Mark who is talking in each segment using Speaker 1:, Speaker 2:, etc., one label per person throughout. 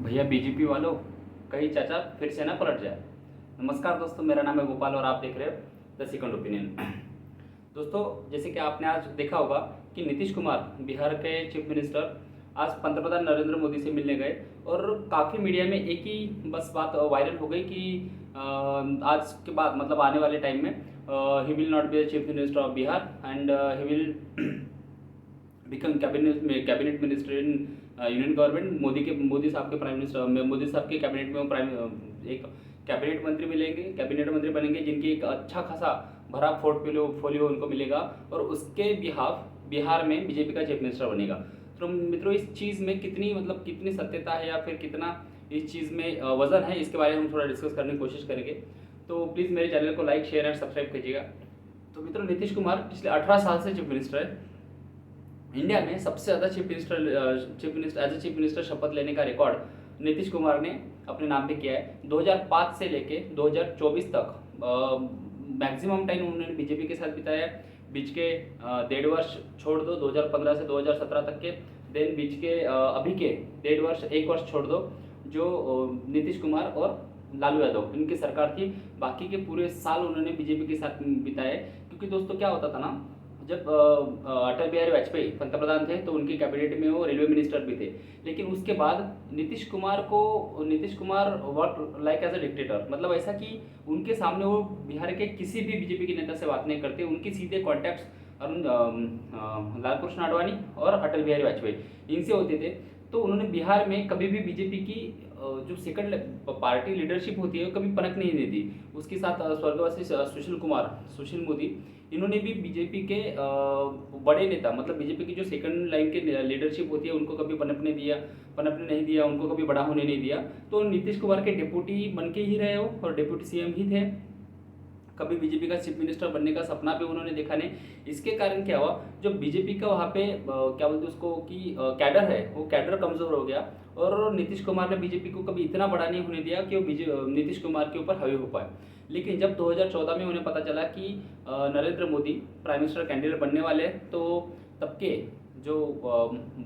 Speaker 1: भैया बीजेपी वालों, कहीं चाचा फिर से ना पलट जाए। नमस्कार दोस्तों, मेरा नाम है गोपाल और आप देख रहे हो द सेकंड ओपिनियन। दोस्तों, जैसे कि आपने आज देखा होगा कि नीतीश कुमार बिहार के चीफ मिनिस्टर आज पंतप्रधान नरेंद्र मोदी से मिलने गए और काफ़ी मीडिया में एक ही बस बात वायरल हो गई कि आज के बाद मतलब आने वाले टाइम में he will not be the chief minister of Bihar and he will become cabinet minister in union government. Modi साहब के प्राइम मिनिस्टर मोदी साहब के कैबिनेट में वो प्राइम एक कैबिनेट मंत्री मिलेंगे, कैबिनेट मंत्री बनेंगे जिनकी एक अच्छा खासा भरा पोर्टफोलियो उनको मिलेगा और उसके बिहार में बीजेपी का चीफ मिनिस्टर बनेगा। तो मित्रों, इस चीज़ में कितनी सत्यता है या फिर कितना इस चीज़ में वजन है, इसके बारे में हम थोड़ा डिस्कस करने की कोशिश करेंगे। तो प्लीज़ मेरे चैनल को लाइक, शेयर एंड सब्सक्राइब कीजिएगा। तो मित्रों, नीतीश कुमार पिछले 18 साल से चीफ मिनिस्टर है। इंडिया में सबसे ज़्यादा एज ए चीफ मिनिस्टर शपथ लेने का रिकॉर्ड नीतीश कुमार ने अपने नाम पे किया है। 2005 से लेके 2024 तक मैक्सिमम टाइम उन्होंने बीजेपी के साथ बिताया है। बीच के 1.5 वर्ष छोड़ दो, 2015 से 2017 तक के, देन बीच के अभी के 1.5 वर्ष, 1 वर्ष छोड़ दो जो नीतीश कुमार और लालू यादव इनकी सरकार थी। बाकी के पूरे साल उन्होंने बीजेपी के साथ बिताए। क्योंकि दोस्तों क्या होता था ना, जब अटल बिहारी वाजपेयी पंतप्रधान थे तो उनकी कैबिनेट में वो रेलवे मिनिस्टर भी थे। लेकिन उसके बाद Nitish Kumar work like as a dictator, मतलब ऐसा कि उनके सामने वो बिहार के किसी भी बीजेपी के नेता से बात नहीं करते। उनके सीधे कॉन्टैक्ट्स लाल कृष्ण आडवाणी और अटल बिहारी वाजपेयी इनसे होते थे। तो उन्होंने बिहार में कभी भी बीजेपी की जो सेकंड पार्टी लीडरशिप होती है वो कभी पनक नहीं दी थी। उसके साथ स्वर्गवासी सुशील मोदी, इन्होंने भी बीजेपी के बड़े नेता, मतलब बीजेपी की जो सेकंड लाइन के लीडरशिप होती है उनको कभी पनपने नहीं दिया, उनको कभी बड़ा होने नहीं दिया। तो नीतीश कुमार के डिप्टी बन के ही रहे हो और डिप्टी सीएम ही थे। कभी बीजेपी का चीफ मिनिस्टर बनने का सपना भी उन्होंने देखा नहीं। इसके कारण क्या हुआ, जो बीजेपी का वहाँ पे क्या बोलते उसको कि कैडर है, वो कैडर कमज़ोर हो गया और नीतीश कुमार ने बीजेपी को कभी इतना बड़ा नहीं होने दिया कि वो नीतीश कुमार के ऊपर हावी हो पाए। लेकिन जब 2014 में उन्हें पता चला कि Narendra Modi prime minister candidate बनने वाले हैं, तो तब के जो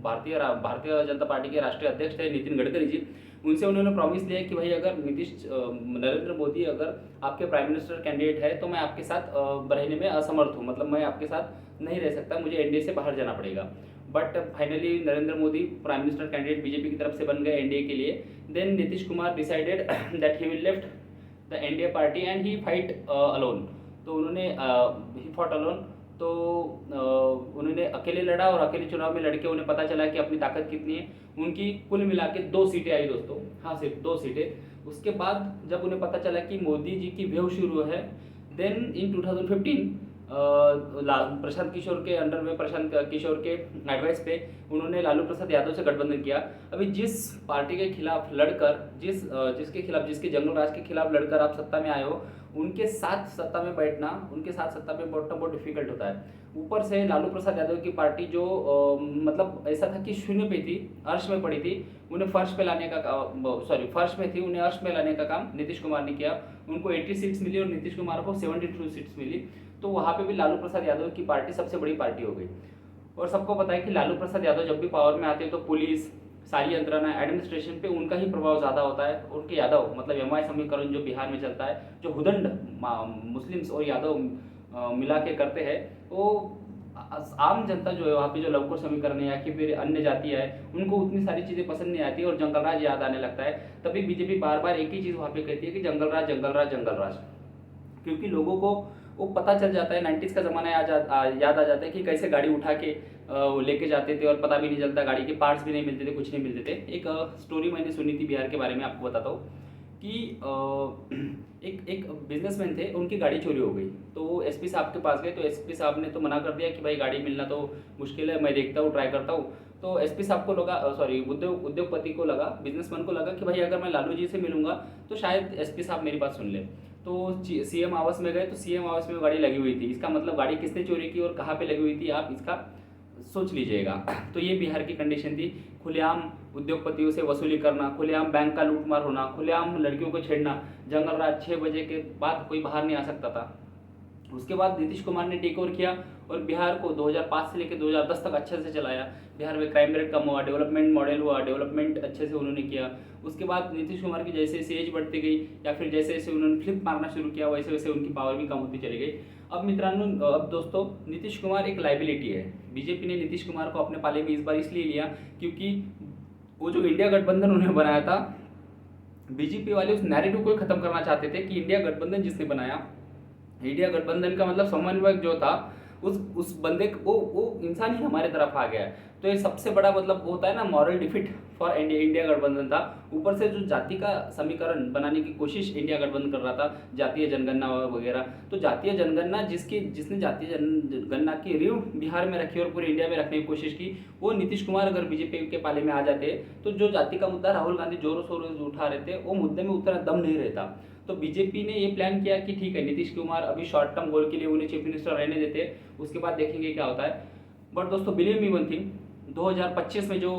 Speaker 1: भारतीय जनता पार्टी के राष्ट्रीय अध्यक्ष थे नितिन गडकरी जी, उनसे उन्होंने प्रॉमिस लिया कि भाई अगर नरेंद्र मोदी अगर आपके प्राइम मिनिस्टर कैंडिडेट है तो मैं आपके साथ रहने में असमर्थ हूँ, मतलब मैं आपके साथ नहीं रह सकता, मुझे एनडीए से बाहर जाना पड़ेगा। But finally Narendra Modi prime minister candidate BJP की तरफ से बन गए एनडीए के लिए। Then Nitish Kumar decided that he will left the NDA party and he fight alone. तो उन्होंने ही फॉट अलोन, तो उन्होंने अकेले लड़ा और अकेले चुनाव में लड़के उन्हें पता चला कि अपनी ताकत कितनी है। उनकी कुल मिला के 2 सीटें आई दोस्तों, हाँ सिर्फ 2 सीटें। उसके बाद जब उन्हें पता चला कि मोदी जी की वेव शुरू है, देन इन 2015 प्रशांत किशोर के अंडर में, प्रशांत किशोर के एडवाइस पे उन्होंने लालू प्रसाद यादव से गठबंधन किया। अभी जिस पार्टी के खिलाफ लड़कर जिसके जंगल राज के खिलाफ लड़कर आप सत्ता में आए हो, उनके साथ सत्ता में बैठना बहुत डिफिकल्ट होता है। ऊपर से लालू प्रसाद यादव की पार्टी जो मतलब ऐसा था कि शून्य पे थी, अर्श में पड़ी थी, उन्हें फर्श में थी, उन्हें अर्श में लाने का काम नीतीश कुमार ने किया। उनको 80 सीट्स मिली और नीतीश कुमार को 72 सीट्स मिली। तो वहाँ पे भी लालू प्रसाद यादव की पार्टी सबसे बड़ी पार्टी हो गई। और सबको पता है कि लालू प्रसाद यादव जब भी पावर में आते हैं तो पुलिस, सारी यंत्रणा, एडमिनिस्ट्रेशन पे उनका ही प्रभाव ज़्यादा होता है। उनके यादव मतलब एमआई समीकरण जो बिहार में चलता है, जो हुदंड मुस्लिम्स और यादव मिला के करते हैं, वो आम जनता जो है वहाँ पे जो लवकुश समीकरण है या कि फिर अन्य जाति है, उनको उतनी सारी चीज़ें पसंद नहीं आती और जंगल राज याद आने लगता है। तभी बीजेपी बार बार एक ही चीज़ वहाँ पे कहती है कि जंगल राज जंगल राज जंगल राज। क्योंकि लोगों को वो पता चल जाता है, 90s का ज़माना याद आ जाता है कि कैसे गाड़ी उठा के लेके जाते थे और पता भी नहीं चलता, गाड़ी के पार्ट्स भी नहीं मिलते थे, कुछ नहीं मिलते थे। एक स्टोरी मैंने सुनी थी बिहार के बारे में, आपको बताता हूँ कि एक बिजनेसमैन थे, उनकी गाड़ी चोरी हो गई। तो वो एसपी साहब के पास गए, तो एसपी साहब ने तो मना कर दिया कि भाई गाड़ी मिलना तो मुश्किल है, मैं देखता हूँ, ट्राई करता हूँ। तो एसपी साहब को लगा, उद्योगपति को लगा, बिजनेसमैन को लगा कि भाई अगर मैं लालू जी से मिलूंगा तो शायद एसपी साहब मेरी बात सुन ले। तो सीएम आवास में गए, तो सीएम आवास में गाड़ी लगी हुई थी। इसका मतलब गाड़ी किसने चोरी की और कहाँ पे लगी हुई थी, आप इसका सोच लीजिएगा। तो ये बिहार की कंडीशन थी। खुलेआम उद्योगपतियों से वसूली करना, खुलेआम बैंक का लूटमार होना, खुलेआम लड़कियों को छेड़ना, जंगल रात 6 बजे के बाद कोई बाहर नहीं आ सकता था। उसके बाद नीतीश कुमार ने टेक ओवर किया और बिहार को 2005 से लेकर 2010 तक अच्छे से चलाया। बिहार में क्राइम रेट कम हुआ, डेवलपमेंट मॉडल हुआ, डेवलपमेंट अच्छे से उन्होंने किया। उसके बाद नीतीश कुमार की जैसे जैसे एज बढ़ती गई या फिर जैसे जैसे उन्होंने फ्लिप मारना शुरू किया, वैसे वैसे उनकी पावर भी कम होती चली गई। अब मित्रांनो, अब दोस्तों, नीतीश कुमार एक लाइबिलिटी है। बीजेपी ने नीतीश कुमार को अपने पाले में इस बार इसलिए लिया क्योंकि वो जो इंडिया गठबंधन उन्होंने बनाया था, बीजेपी वाले उस नैरेटिव को खत्म करना चाहते थे कि इंडिया गठबंधन जिसने बनाया, इंडिया गठबंधन का मतलब समन्वयक जो था, उस बंदे वो इंसान ही हमारे तरफ आ गया। तो ये सबसे बड़ा मतलब होता है ना, मॉरल डिफिट फॉर इंडिया गठबंधन था। ऊपर से जो जाति का समीकरण बनाने की कोशिश इंडिया गठबंधन कर रहा था, जातीय जनगणना वगैरह। तो जातीय जनगणना जिसने जातीय जनगणना की रीव बिहार में रखी और पूरे इंडिया में रखने की कोशिश की, वो नीतीश कुमार अगर बीजेपी के पाले में आ जाते तो जो जाति का मुद्दा राहुल गांधी जोरों शोरों से उठा रहे थे, वो मुद्दे में उतना दम नहीं रहता। तो बीजेपी ने ये प्लान किया कि ठीक है, नीतीश कुमार अभी शॉर्ट टर्म गोल के लिए उन्हें चीफ मिनिस्टर रहने देते, उसके बाद देखेंगे क्या होता है। बट दोस्तों, बिलीव मी वन थिंग, 2025 में जो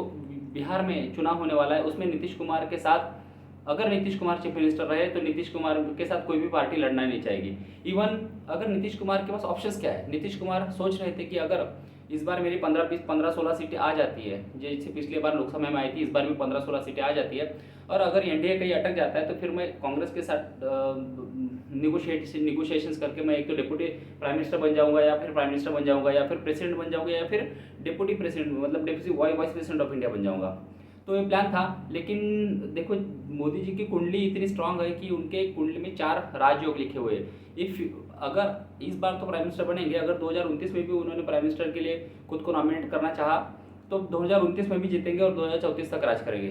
Speaker 1: बिहार में चुनाव होने वाला है, उसमें नीतीश कुमार के साथ अगर नीतीश कुमार चीफ मिनिस्टर रहे तो नीतीश कुमार के साथ कोई भी पार्टी लड़ना नहीं चाहेगी। इवन अगर नीतीश कुमार के पास ऑप्शंस क्या है, नीतीश कुमार सोच रहे थे कि अगर इस बार मेरी 15-16 सीटें आ जाती है, जैसे पिछले बार लोकसभा में आई थी, इस बार भी 15-16 सीटें आ जाती है, और अगर एनडीए कहीं अटक जाता है तो फिर मैं कांग्रेस के साथ निगोशिएशंस करके मैं एक तो डिप्टी प्राइम मिनिस्टर बन जाऊंगा, या फिर प्राइम मिनिस्टर बन जाऊंगा, या फिर प्रेसिडेंट बन जाऊंगा, या फिर डिप्टी प्रेसिडेंट मतलब deputy vice president of India बन जाऊंगा। तो ये प्लान था। लेकिन देखो, मोदी जी की कुंडली इतनी स्ट्रांग है कि उनके कुंडली में 4 राजयोग लिखे हुए हैं। अगर इस बार तो प्राइम मिनिस्टर बनेंगे, अगर 2029 में भी उन्होंने प्राइम मिनिस्टर के लिए खुद को नॉमिनेट करना चाहा तो 2029 में भी जीतेंगे और 2034 तक राज करेंगे।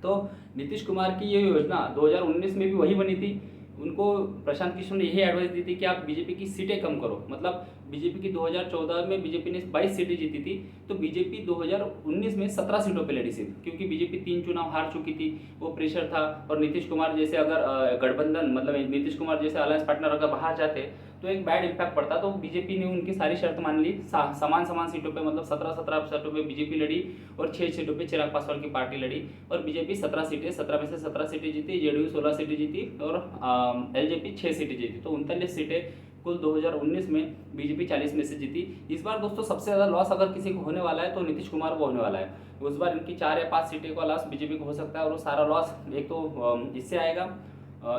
Speaker 1: तो नीतीश कुमार की ये योजना 2019 में भी वही बनी थी। उनको प्रशांत किशोर ने यही एडवाइस दी थी कि आप बीजेपी की सीटें कम करो। मतलब बीजेपी की 2014 में बीजेपी ने 22 सीटें जीती थी, तो बीजेपी 2019 में 17 सीटों पे लड़ी सिर्फ, क्योंकि बीजेपी 3 चुनाव हार चुकी थी, वो प्रेशर था। और नीतीश कुमार जैसे अगर गठबंधन मतलब नीतीश कुमार जैसे अलायंस पार्टनर अगर बाहर जाते तो एक बैड इम्पैक्ट पड़ता। तो बीजेपी ने उनकी सारी शर्त मान ली, समान सीटों पे, मतलब 17 सीटों पे बीजेपी लड़ी और 6 सीटों पे चिराग पासवान की पार्टी लड़ी, और बीजेपी 17 में से 17 सीटें जीती, जेडीयू 16 सीटें जीती और एलजेपी 6 सीटें जीती। तो 39 सीटें कुल 2019 में बीजेपी 40 में से जीती। इस बार दोस्तों सबसे ज़्यादा लॉस अगर किसी को होने वाला है तो नीतीश कुमार को होने वाला है। उस बार इनकी 4 या 5 सीटें का लॉस बीजेपी को हो सकता है, और वो सारा लॉस एक तो इससे आएगा,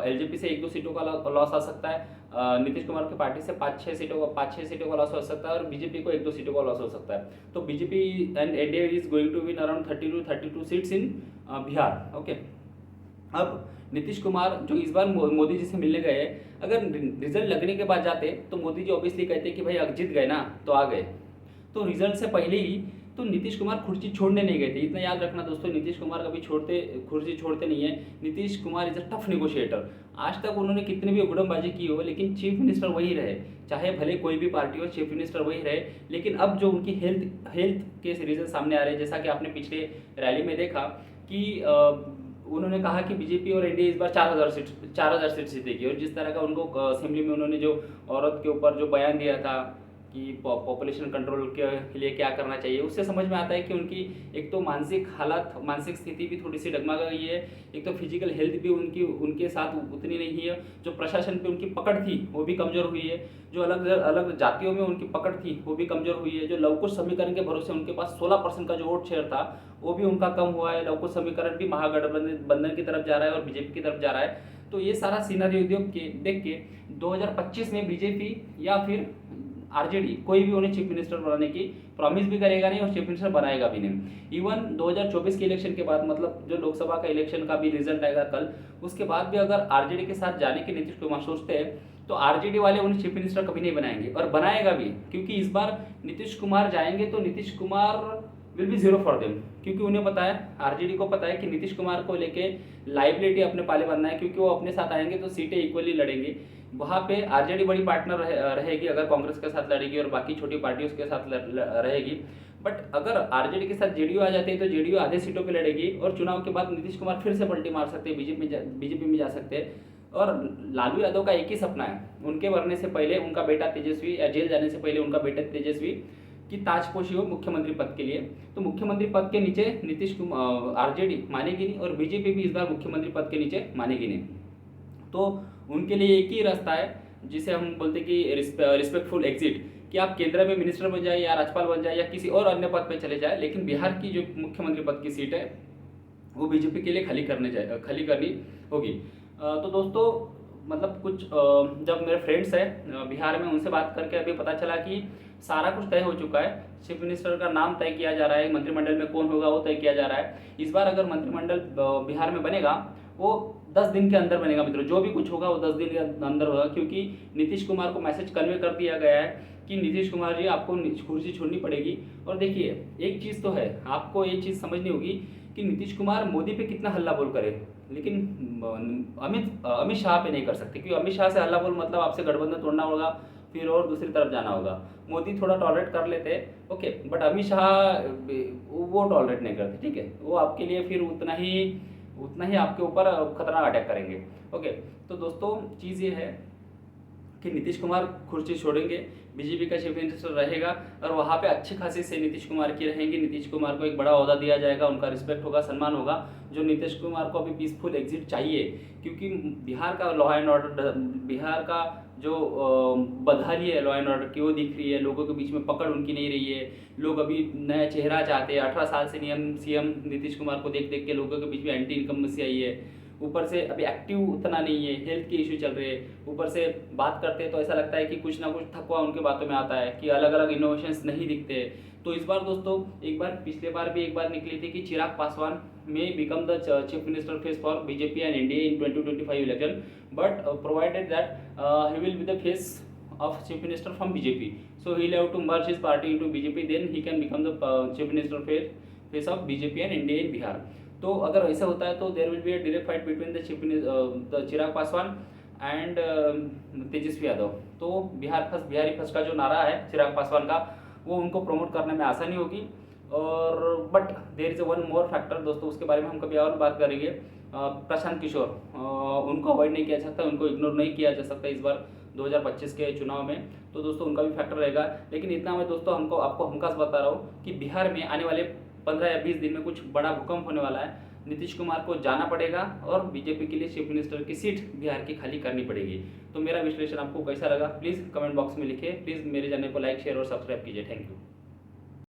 Speaker 1: एलजेपी से 1-2 सीटों का लॉस आ सकता है, नीतीश कुमार की पार्टी से 5-6 सीटों का लॉस हो सकता है, और बीजेपी को 1-2 सीटों का लॉस हो सकता है। तो BJP and NDA is going to win around 32 seats in Bihar. Okay, अब नीतीश कुमार जो इस बार मोदी जी से मिलने गए, अगर रिजल्ट लगने के बाद जाते तो मोदी जी ऑब्वियसली कहते कि भाई अब जीत गए ना तो आ गए। तो रिजल्ट से पहले ही तो नीतीश कुमार कुर्सी छोड़ने नहीं गए थे। इतना याद रखना दोस्तों, नीतीश कुमार कभी कुर्सी छोड़ते नहीं है। Nitish Kumar is a tough negotiator. आज तक उन्होंने कितनी भी उगड़मबाजी की हो, लेकिन चीफ मिनिस्टर वही रहे, चाहे भले कोई भी पार्टी हो, चीफ मिनिस्टर वही रहे। लेकिन अब जो उनकी हेल्थ के रीजन सामने आ रहे हैं, जैसा कि आपने पिछले रैली में देखा कि उन्होंने कहा कि बीजेपी और एनडीए इस बार 4000 सीट जीतेगी, और जिस तरह का उनको असेंबली में उन्होंने जो औरत के ऊपर जो बयान दिया था कि पॉपुलेशन कंट्रोल के लिए क्या करना चाहिए, उससे समझ में आता है कि उनकी एक तो मानसिक स्थिति भी थोड़ी सी डगमगा गई है, एक तो फिजिकल हेल्थ भी उनके साथ उतनी नहीं है, जो प्रशासन पे उनकी पकड़ थी वो भी कमज़ोर हुई है, जो अलग अलग जातियों में उनकी पकड़ थी वो भी कमज़ोर हुई है, जो लवकुश समीकरण के भरोसे उनके पास 16% का जो वोट शेयर था वो भी उनका कम हुआ है। लवकुश समीकरण भी महागठबंधन की तरफ जा रहा है और बीजेपी की तरफ जा रहा है। तो ये सारा सीनारियो देख के 2025 में बीजेपी या फिर आरजेडी कोई भी उन्हें चीफ मिनिस्टर बनाने की प्रॉमिस भी करेगा नहीं और चीफ मिनिस्टर बनाएगा भी नहीं। इवन 2024 के इलेक्शन के बाद, मतलब जो लोकसभा का इलेक्शन का भी रिजल्ट आएगा कल, उसके बाद भी अगर आरजेडी के साथ जाने के नीतीश कुमार सोचते हैं तो आरजेडी वाले उन्हें चीफ मिनिस्टर कभी नहीं बनाएंगे, और बनाएगा भी, क्योंकि इस बार नीतीश कुमार जाएंगे तो Nitish Kumar will be zero for them, क्योंकि उन्हें पता है, आरजेडी को पता है कि नीतीश कुमार को लेके लाइबिलिटी अपने पाले बनना है, क्योंकि वो अपने साथ आएंगे तो सीटें इक्वली लड़ेंगे। वहाँ पे आरजेडी बड़ी पार्टनर रहेगी अगर कांग्रेस के साथ लड़ेगी, और बाकी छोटी पार्टियों के साथ रहेगी। बट अगर आरजेडी के साथ जेडीयू आ जाती है तो जेडीयू आधे सीटों पे लड़ेगी, और चुनाव के बाद नीतीश कुमार फिर से पलटी मार सकते हैं, बीजेपी में जा सकते हैं। और लालू यादव का एक ही सपना है, उनके मरने से पहले उनका बेटा तेजस्वी, या जेल जाने से पहले उनका बेटा तेजस्वी की ताजपोशी हो मुख्यमंत्री पद के लिए। तो मुख्यमंत्री पद के नीचे नीतीश कुमार आरजेडी मानेगी नहीं, और बीजेपी भी इस बार मुख्यमंत्री पद के नीचे मानेगी नहीं। तो उनके लिए एक ही रास्ता है जिसे हम बोलते कि रिस्पेक्टफुल एग्जिट, कि आप केंद्र में मिनिस्टर बन जाए या राज्यपाल बन जाए या किसी और अन्य पद पे चले जाए, लेकिन बिहार की जो मुख्यमंत्री पद की सीट है वो बीजेपी के लिए खाली करनी होगी। तो दोस्तों मतलब कुछ जब मेरे फ्रेंड्स हैं बिहार में, उनसे बात करके अभी पता चला कि सारा कुछ तय हो चुका है। चीफ मिनिस्टर का नाम तय किया जा रहा है, मंत्रिमंडल में कौन होगा वो तय किया जा रहा है। इस बार अगर मंत्रिमंडल बिहार में बनेगा वो 10 दिन के अंदर बनेगा मित्रों, जो भी कुछ होगा वो 10 दिन के अंदर होगा, क्योंकि नीतीश कुमार को मैसेज कन्वे कर दिया गया है कि नीतीश कुमार जी आपको कुर्सी छोड़नी पड़ेगी। और देखिए एक चीज़ तो है, आपको ये चीज़ समझनी होगी कि नीतीश कुमार मोदी पे कितना हल्ला बोल करे, लेकिन अमित शाह पे नहीं कर सकते, क्योंकि अमित शाह से हल्ला बोल मतलब आपसे गठबंधन तोड़ना होगा, फिर और दूसरी तरफ जाना होगा। मोदी थोड़ा टॉलरेट कर लेते हैं, ओके, बट अमित शाह वो टॉलरेट नहीं करते, ठीक है, वो आपके लिए फिर उतना ही आपके ऊपर खतरनाक अटैक करेंगे। ओके, तो दोस्तों चीज़ ये है कि नीतीश कुमार कुर्सी छोड़ेंगे, बीजेपी का चीफ मिनिस्टर रहेगा और वहाँ पे अच्छी खासी से नीतीश कुमार की रहेंगी। नीतीश कुमार को एक बड़ा ओहदा दिया जाएगा, उनका रिस्पेक्ट होगा, सम्मान होगा। जो नीतीश कुमार को अभी पीसफुल एग्जिट चाहिए, क्योंकि बिहार का लॉ एंड ऑर्डर, बिहार का जो बदहाली है लॉ एंड ऑर्डर की वो दिख रही है, लोगों के बीच में पकड़ उनकी नहीं रही है। लोग अभी नया चेहरा चाहते हैं। 18 साल से सीएम नीतीश कुमार को देख देख के लोगों के बीच में एंटी इनकम्बेंसी आई है। ऊपर से अभी एक्टिव उतना नहीं है, हेल्थ के इश्यू चल रहे हैं। ऊपर से बात करते हैं तो ऐसा लगता है कि कुछ ना कुछ थकवा उनके बातों में आता है, कि अलग अलग इनोवेशंस नहीं दिखते। तो इस बार दोस्तों पिछले बार भी एक बार निकली थी कि Chirag Paswan may become the chief minister face for BJP and NDA in 2025 election, but provided that he will be the face of chief minister from BJP, so he'll have to merge his party into BJP, then he can become the chief minister face of BJP and NDA in Bihar. तो अगर ऐसा होता है तो there will be a direct fight between the Chirag Paswan and Tejashwi Yadav. तो Bihari first का जो नारा है चिराग पासवान का, वो उनको प्रमोट करने में आसानी होगी। और but there is one more factor दोस्तों, उसके बारे में हम कभी और बात करेंगे। प्रशांत किशोर, उनको अवॉइड नहीं किया जा सकता, उनको इग्नोर नहीं किया जा सकता इस बार 2025 के चुनाव में। तो दोस्तों उनका भी फैक्टर रहेगा। लेकिन इतना मैं दोस्तों आपको हमखास बता रहा हूँ कि बिहार में आने वाले 15 या 20 दिन में कुछ बड़ा भूकंप होने वाला है। नीतीश कुमार को जाना पड़ेगा और बीजेपी के लिए चीफ मिनिस्टर की सीट बिहार की खाली करनी पड़ेगी। तो मेरा विश्लेषण आपको कैसा लगा प्लीज़ कमेंट बॉक्स में लिखिए। प्लीज़ मेरे चैनल को लाइक शेयर और सब्सक्राइब कीजिए। Thank you.